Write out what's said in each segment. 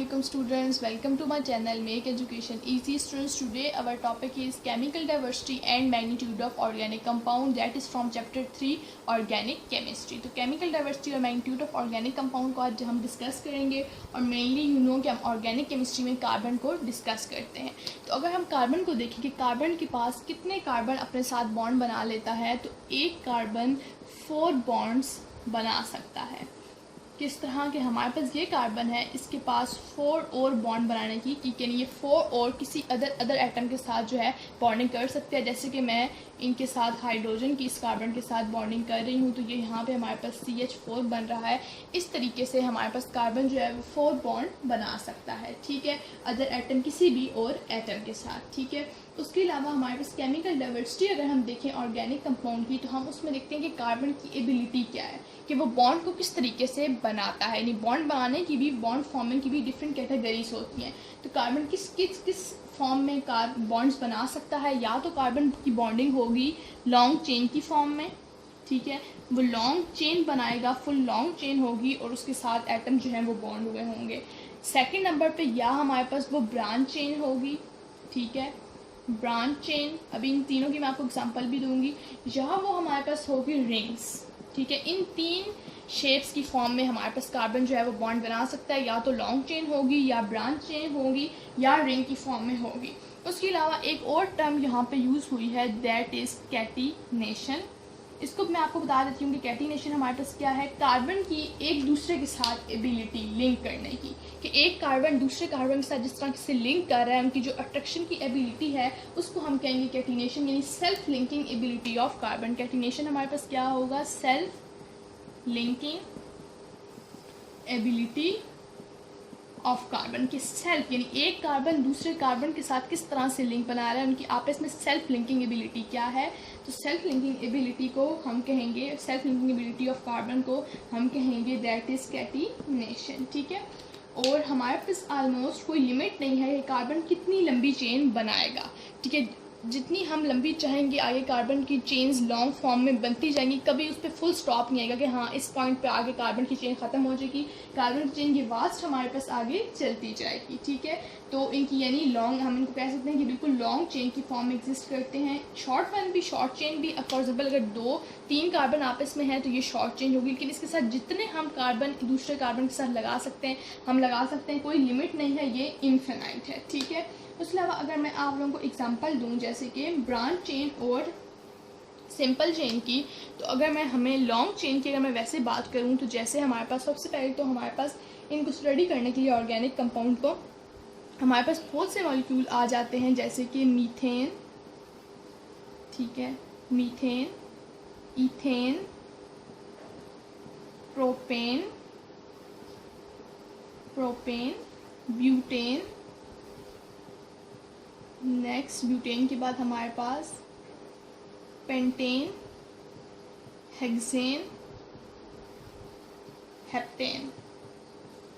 Assalamualaikum students, welcome to my channel Make Education Easy. Students, today our topic is chemical diversity and magnitude of organic compound, that is from chapter 3 organic chemistry. तो chemical diversity और magnitude of organic compound को आज हम discuss करेंगे और mainly you know कि हम organic chemistry में कार्बन को डिस्कस करते हैं। तो अगर हम कार्बन को देखें कि कार्बन के पास कितने कार्बन अपने साथ बॉन्ड बना लेता है, तो एक कार्बन 4 बॉन्ड्स बना सकता है। किस तरह के हमारे पास ये कार्बन है, इसके पास 4 और बॉन्ड बनाने की यानी ये 4 और किसी अदर एटम के साथ जो है बॉन्डिंग कर सकते हैं। जैसे कि मैं इनके साथ हाइड्रोजन की इस कार्बन के साथ बॉन्डिंग कर रही हूँ, तो ये यहाँ पे हमारे पास CH4 बन रहा है। इस तरीके से हमारे पास कार्बन जो है वो 4 बॉन्ड बना सकता है, ठीक है, अदर एटम किसी भी और एटम के साथ, ठीक है। उसके अलावा हमारे पास केमिकल डाइवर्सिटी अगर हम देखें ऑर्गेनिक कंपाउंड की, तो हम उसमें देखते हैं कि कार्बन की एबिलिटी क्या है, कि वो बॉन्ड को किस तरीके से बनाता है। यानी बॉन्ड बनाने की भी, बॉन्ड फॉर्मिंग की भी डिफरेंट कैटेगरीज होती हैं। तो कार्बन किस फॉर्म में बॉन्ड्स बना सकता है। या तो कार्बन की बॉन्डिंग होगी लॉन्ग चेन की फॉर्म में, ठीक है, वो लॉन्ग चेन बनाएगा, फुल लॉन्ग चेन होगी और उसके साथ एटम जो है वो बॉन्ड हुए होंगे। सेकेंड नंबर पे या हमारे पास वो ब्रांच चेन होगी, ठीक है, ब्रांच चेन। अभी इन तीनों की मैं आपको एग्जांपल भी दूंगी। यहाँ वो हमारे पास होगी रिंग्स, ठीक है। इन 3 शेप्स की फॉर्म में हमारे पास कार्बन जो है वो बॉन्ड बना सकता है। या तो लॉन्ग चेन होगी, या ब्रांच चेन होगी, या रिंग की फॉर्म में होगी। उसके अलावा एक और टर्म यहाँ पे यूज़ हुई है, दैट इज़ कैटिनेशन। इसको मैं आपको बता देती हूँ कि कैटिनेशन हमारे पास क्या है, कार्बन की एक दूसरे के साथ एबिलिटी लिंक करने की, कि एक कार्बन दूसरे कार्बन के साथ जिस तरह से लिंक कर रहा है, उनकी जो अट्रैक्शन की एबिलिटी है उसको हम कहेंगे कैटिनेशन, यानी self linking ability of carbon. Catenation हमारे पास क्या होगा, self linking ability of carbon की सेल्फ, यानी एक कार्बन दूसरे कार्बन के साथ किस तरह से लिंक बना रहा है, उनकी आपस में सेल्फ लिंकिंग एबिलिटी क्या है। तो सेल्फ लिंकिंग एबिलिटी को हम कहेंगे, self linking ability of carbon को हम कहेंगे दैट इज कैटिनेशन, ठीक है। और हमारे पास ऑलमोस्ट कोई लिमिट नहीं है कि कार्बन कितनी लंबी चेन बनाएगा, ठीक है। जितनी हम लंबी चाहेंगे आगे कार्बन की चेन्स लॉन्ग फॉर्म में बनती जाएंगी, कभी उस पर फुल स्टॉप नहीं आएगा कि हाँ इस पॉइंट पे आगे कार्बन की चेन ख़त्म हो जाएगी। कार्बन की चेन की वास्ट हमारे पास आगे चलती जाएगी, ठीक है। तो इनकी यानी लॉन्ग, हम इनको कह सकते हैं कि बिल्कुल लॉन्ग चेन की फॉर्म में एग्जिस्ट करते हैं। शॉर्ट वन भी, शॉर्ट चेन भी, फॉर एग्जाम्पल अगर 2-3 कार्बन आपस में है तो ये शॉर्ट चेन होगी। लेकिन इसके साथ जितने हम कार्बन दूसरे कार्बन के साथ लगा सकते हैं हम लगा सकते हैं, कोई लिमिट नहीं है, ये इनफिनाइट है, ठीक है। उसके अलावा अगर मैं आप लोगों को एग्जांपल दूं जैसे कि ब्रांच चेन और सिंपल चेन की, तो अगर मैं हमें लॉन्ग चेन की अगर मैं वैसे बात करूं, तो जैसे हमारे पास सबसे पहले तो हमारे पास इनको स्टडी करने के लिए ऑर्गेनिक कंपाउंड को हमारे पास बहुत से मॉलिक्यूल आ जाते हैं, जैसे कि मीथेन, ठीक है, methane, ethane, propane, butane. Next butane के बाद हमारे पास पेंटेन, हेक्सेन, हेप्टेन,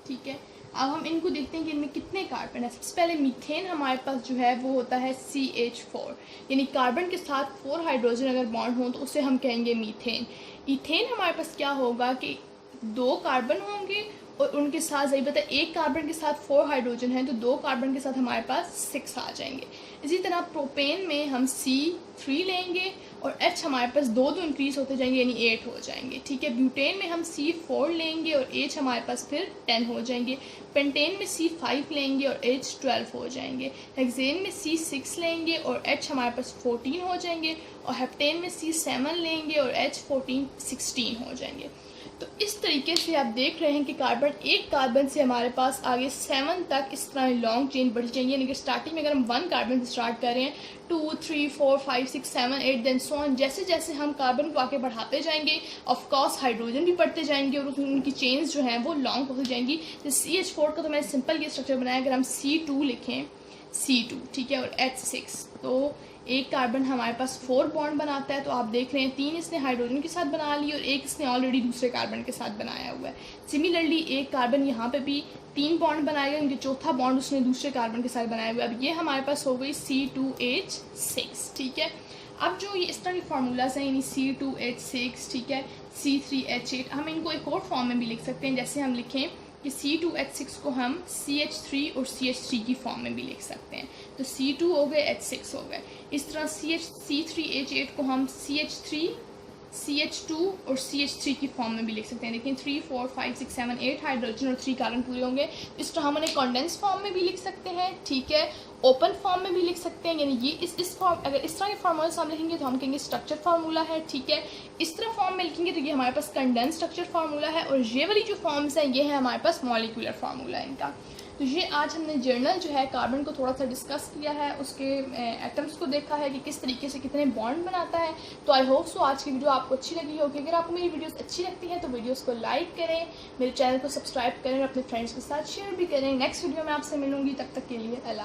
ठीक है। अब हम इनको देखते हैं कि इनमें कितने कार्बन है। सबसे पहले मीथेन हमारे पास जो है वो होता है CH4, यानी कार्बन के साथ 4 हाइड्रोजन अगर बॉन्ड हो तो उसे हम कहेंगे मीथेन। इथेन हमारे पास क्या होगा कि 2 कार्बन होंगे और उनके साथ सही पता है एक कार्बन के साथ 4 हाइड्रोजन है, तो 2 कार्बन के साथ हमारे पास 6 आ जाएंगे। इसी तरह प्रोपेन में हम C3 लेंगे और H हमारे पास 2 इंक्रीज होते जाएंगे, यानी 8 हो जाएंगे, ठीक है। ब्यूटेन में हम C4 लेंगे और H हमारे पास फिर 10 हो जाएंगे। पेंटेन में C5 लेंगे और H 12 हो जाएंगे। हेक्सेन में C6 लेंगे और H हमारे पास 14 हो जाएंगे। और हेप्टेन में C7 लेंगे और H 16 हो जाएंगे। तो इस तरीके से आप देख रहे हैं कि एक कार्बन से हमारे पास आगे 7 तक इस तरह लॉन्ग चेन बढ़ी जाएंगी। यानी कि स्टार्टिंग में अगर हम 1 कार्बन से स्टार्ट कर रहे हैं, 2, 3, 4, 5, 6, 7, 8 देन सो ऑन, जैसे जैसे हम कार्बन को आगे बढ़ाते जाएंगे ऑफकोर्स हाइड्रोजन भी बढ़ते जाएंगे और उनकी चेन्स जो हैं वो लॉन्ग होती जाएंगी। तो CH4 का तो मैंने सिंपल ये स्ट्रक्चर बनाया, अगर हम C2 लिखें, C2, ठीक है, और H6, तो एक कार्बन हमारे पास 4 बॉन्ड बनाता है। तो आप देख रहे हैं 3 इसने हाइड्रोजन के साथ बना ली और 1 इसने ऑलरेडी दूसरे कार्बन के साथ बनाया हुआ है। सिमिलरली एक कार्बन यहाँ पे भी 3 बॉन्ड बनाएगा, क्योंकि चौथा बॉन्ड उसने दूसरे कार्बन के साथ बनाया हुआ है। अब ये हमारे पास हो गई C2H6, ठीक है। अब जो ये इस तरह के फार्मूलाज हैं, यानी C2H6, ठीक है, C3H8, हम इनको एक और फॉर्म में भी लिख सकते हैं। जैसे हम लिखें कि C2H6 को हम CH3 और CH3 की फॉर्म में भी लिख सकते हैं। तो C2 हो गए, H6 हो गए। इस तरह C3H8 को हम CH3, CH2 और CH3 की फॉर्म में भी लिख सकते हैं। देखिए 3, 4, 5, 6, 7, 8 हाइड्रोजन और 3 कार्बन पूरे होंगे। इस तरह हम उन्हें कॉन्डेंस फॉर्म में भी लिख सकते हैं, ठीक है, ओपन फॉर्म में भी लिख सकते हैं। यानी ये इस फॉर्म, अगर इस तरह के फार्मूला हम लिखेंगे तो हम कहेंगे स्ट्रक्चर फार्मूला है, ठीक है। इस तरह फॉर्म में लिखेंगे तो ये हमारे पास कंडेंस स्ट्रक्चर फार्मूला है, और ये वाली जो फॉर्म्स हैं ये है हमारे पास मॉलिक्यूलर फार्मूला है इनका। तो ये आज हमने जर्नल जो है कार्बन को थोड़ा सा डिस्कस किया है, उसके एटम्स को देखा है कि किस तरीके से कितने बॉन्ड बनाता है। तो आई होप सो आज की वीडियो आपको अच्छी लगी होगी। अगर आपको मेरी वीडियोस अच्छी लगती हैं तो वीडियोस को लाइक करें, मेरे चैनल को सब्सक्राइब करें और अपने फ्रेंड्स के साथ शेयर भी करें। नेक्स्ट वीडियो में आपसे मिलूंगी, तब तक के लिए अल्लाह।